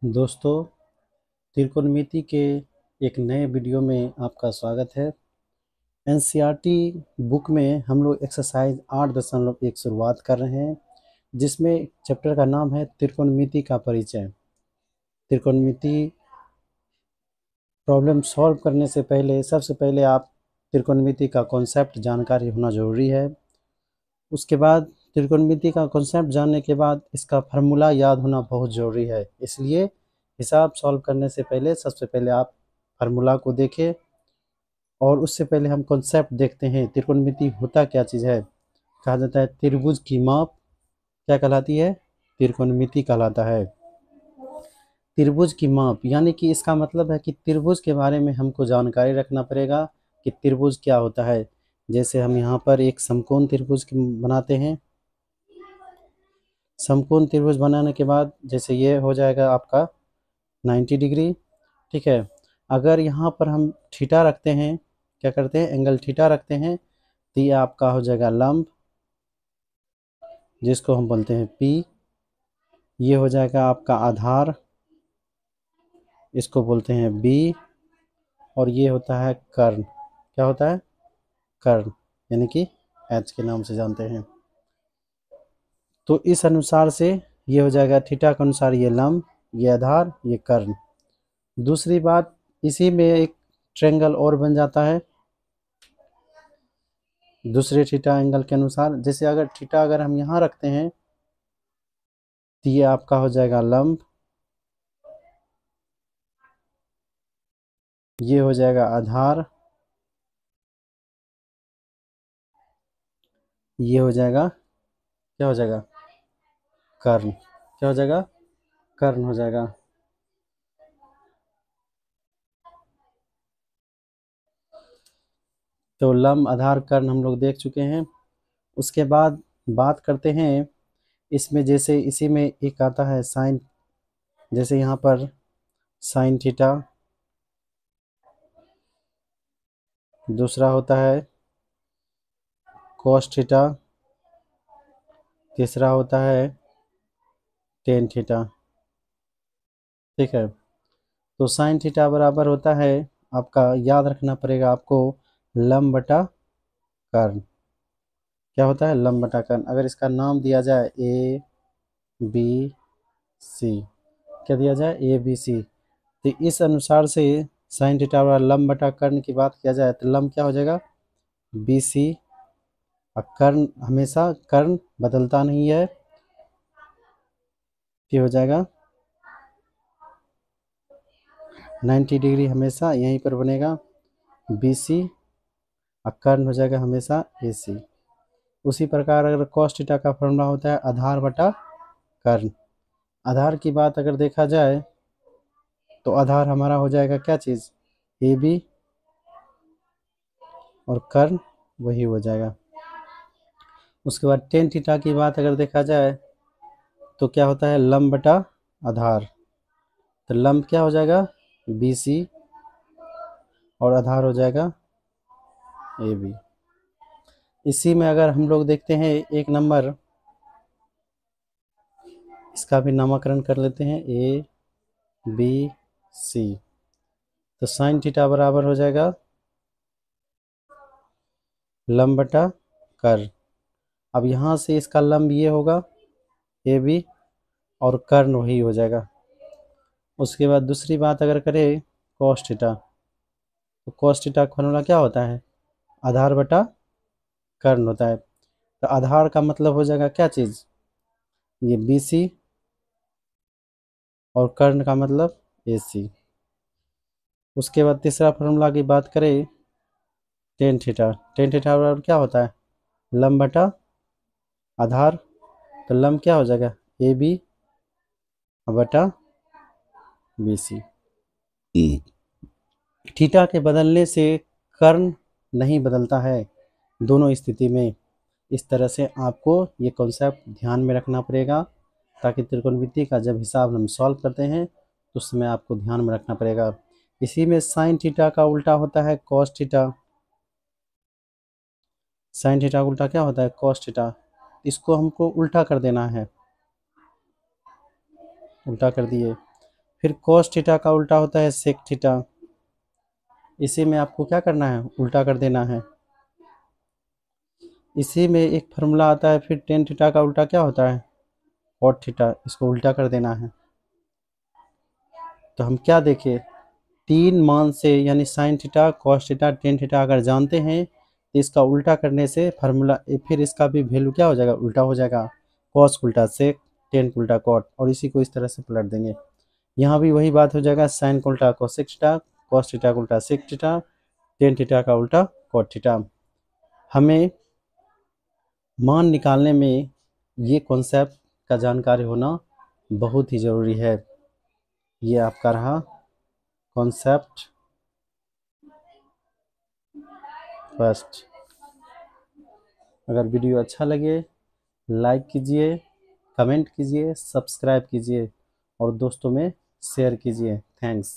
दोस्तों, त्रिकोणमिति के एक नए वीडियो में आपका स्वागत है। एनसीईआरटी बुक में हम लोग एक्सरसाइज 8.1 शुरुआत कर रहे हैं, जिसमें चैप्टर का नाम है त्रिकोणमिति का परिचय। त्रिकोणमिति प्रॉब्लम सॉल्व करने से पहले सबसे पहले आप त्रिकोणमिति का कॉन्सेप्ट जानकारी होना ज़रूरी है। उसके बाद त्रिकोणमिति का कॉन्सेप्ट जानने के बाद इसका फार्मूला याद होना बहुत ज़रूरी है। इसलिए हिसाब सॉल्व करने से पहले सबसे पहले आप फार्मूला को देखें, और उससे पहले हम कॉन्सेप्ट देखते हैं। त्रिकोणमिति होता क्या चीज़ है? कहा जाता है त्रिभुज की माप क्या कहलाती है? त्रिकोणमिति कहलाता है। त्रिभुज की माप यानी कि इसका मतलब है कि त्रिभुज के बारे में हमको जानकारी रखना पड़ेगा कि त्रिभुज क्या होता है। जैसे हम यहाँ पर एक समकोण त्रिभुज बनाते हैं। समकोण त्रिभुज बनाने के बाद जैसे ये हो जाएगा आपका 90 डिग्री, ठीक है। अगर यहाँ पर हम थीटा रखते हैं, क्या करते हैं, एंगल थीटा रखते हैं, तो ये आपका हो जाएगा लंब, जिसको हम बोलते हैं पी। ये हो जाएगा आपका आधार, इसको बोलते हैं बी। और ये होता है कर्ण। क्या होता है? कर्ण, यानी कि एच के नाम से जानते हैं। तो इस अनुसार से ये हो जाएगा थीटा के अनुसार ये लंब, ये आधार, ये कर्ण। दूसरी बात, इसी में एक ट्रायंगल और बन जाता है दूसरे थीटा एंगल के अनुसार। जैसे अगर थीटा अगर हम यहाँ रखते हैं तो ये आपका हो जाएगा लंब, ये हो जाएगा आधार, ये हो जाएगा, क्या हो जाएगा, कर्ण। क्या हो जाएगा? कर्ण हो जाएगा। तो लंब, आधार, कर्ण हम लोग देख चुके हैं। उसके बाद बात करते हैं इसमें, जैसे इसी में एक आता है साइन। जैसे यहाँ पर साइन थीटा, दूसरा होता है कॉस थीटा, तीसरा होता है टेन थीटा, ठीक है। तो साइन थीटा बराबर होता है आपका, याद रखना पड़ेगा आपको, लंब बटा कर्ण। क्या होता है? लंब बटा कर्ण। अगर इसका नाम दिया जाए ए बी सी, क्या दिया जाए? ए बी सी, तो इस अनुसार से साइन थीटा बराबर लंब बटा कर्ण की बात किया जाए तो लंब क्या हो जाएगा? B C. और कर्ण हमेशा, कर्ण बदलता नहीं है, क्या हो जाएगा? 90 डिग्री हमेशा यहीं पर बनेगा, बी सी। और कर्ण हो जाएगा हमेशा ए सी। उसी प्रकार अगर cos थीटा का फॉर्मूला होता है आधार बटा कर्ण। आधार की बात अगर देखा जाए तो आधार हमारा हो जाएगा क्या चीज़? A B. और कर्ण वही हो जाएगा। उसके बाद टेन थीटा की बात अगर देखा जाए तो क्या होता है? लंब बटा आधार। तो लंब क्या हो जाएगा? B C. और आधार हो जाएगा ए बी। इसी में अगर हम लोग देखते हैं एक नंबर, इसका भी नामकरण कर लेते हैं, ए बी सी। तो साइन थीटा बराबर हो जाएगा लंब बटा कर्ण। अब यहाँ से इसका लंब ये होगा ए बी, और कर्ण वही हो जाएगा। उसके बाद दूसरी बात अगर करें cos थीटा, तो cos थीटा का फॉर्मूला क्या होता है? आधार बटा कर्ण होता है। तो आधार का मतलब हो जाएगा क्या चीज़? ये बी सी। और कर्ण का मतलब ए सी। उसके बाद तीसरा फॉर्मूला की बात करें टेन थीटा। टेन थीटा बराबर क्या होता है? लंब बटा आधार। तो लंब क्या हो जाएगा? ए बी बटा बी सी। थीटा के बदलने से कर्ण नहीं बदलता है दोनों स्थिति में। इस तरह से आपको ये कॉन्सेप्ट ध्यान में रखना पड़ेगा, ताकि त्रिकोणमिति का जब हिसाब हम सॉल्व करते हैं तो उस समय आपको ध्यान में रखना पड़ेगा। इसी में साइन थीटा का उल्टा होता है कॉस थीटा। साइन थीटा का उल्टा क्या होता है? Cos theta. इसको हमको उल्टा कर देना है, उल्टा कर दिए। फिर cos थीटा का उल्टा होता है sec थीटा। इसी में आपको क्या करना है, उल्टा कर देना है। इसी में एक फार्मूला आता है, फिर tan थीटा का उल्टा क्या होता है, cot थीटा, इसको उल्टा कर देना है। तो हम क्या देखें, 3 मान से यानी sin theta, cos theta, tan theta अगर जानते हैं तो इसका उल्टा करने से फार्मूला, फिर इसका भी वैल्यू क्या हो जाएगा, उल्टा हो जाएगा। cos उल्टा sec, tan उल्टा cot, और इसी को इस तरह से पलट देंगे। यहाँ भी वही बात हो जाएगा, sin का उल्टा cosec थीटा, cos थीटा का उल्टा sec थीटा, tan थीटा का उल्टा cot थीटा। हमें मान निकालने में ये कॉन्सेप्ट का जानकारी होना बहुत ही ज़रूरी है। ये आपका रहा कॉन्सेप्ट फर्स्ट। अगर वीडियो अच्छा लगे लाइक कीजिए, कमेंट कीजिए, सब्सक्राइब कीजिए और दोस्तों में शेयर कीजिए। थैंक्स।